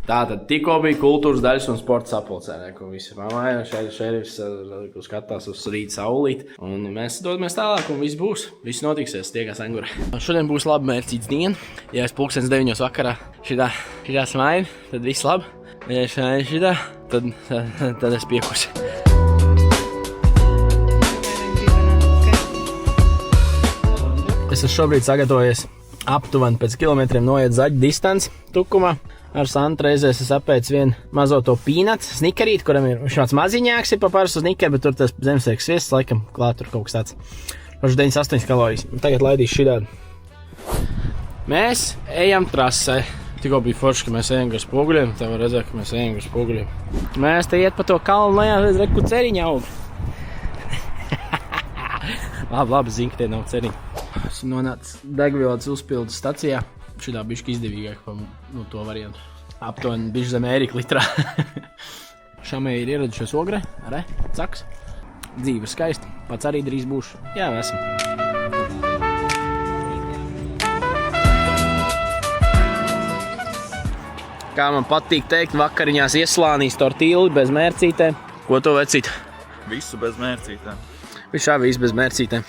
Tātad tikko bija kultūras daļas un sporta sapulcē, ko visi pamāja. Šeit šerifs skatās uz rīta saulīt. Un mēs dodamies tālāk un viss būs. Viss notiksies, tiekās Angurē. Šodien būs laba mērcītas diena. Ja es 9:00 vakarā šitā smainu, tad viss labi. Ja es šitā, tad es piekusi. Es esmu šobrīd sagatavojies aptuveni pēc kilometriem noiet zaļu distanci tukumā. Ar Santu reizēs es apēcu vienu mazo to pīnatu snikerīti, kuram ir šāds maziņāks, ir pa parastu snikeri, bet tur tas zemesēks sviests, laikam, klāt tur kaut kas tāds. 98 kalorijas. Tagad laidīšu šitādu. Mēs ejam trasē. Tikko bija forši, ka mēs ejam gar spoguļiem. Tā var redzēt, ka mēs ejam gar spoguļiem. Mēs te iet pa to kalnu lejā, redz, re, kur ceriņa aug. Labi, zinu, ka tie nav ceriņi. Esmu nonācis degvielas uzpildes stacijā. Šitā bišķi izdevīgāk pa to variantu. Aptuveni bišķi zem ērika litrā. Šamē ir ieradušies ogre, re, caks. Dzīve skaisti, pats arī drīz būšu. Jā, esmu. Kā man patīk teikt, vakariņās ieslānīs tortīli bez mērcītēm. Ko to vecīt? Visu bez mērcītēm. Viss bez mērcītēm.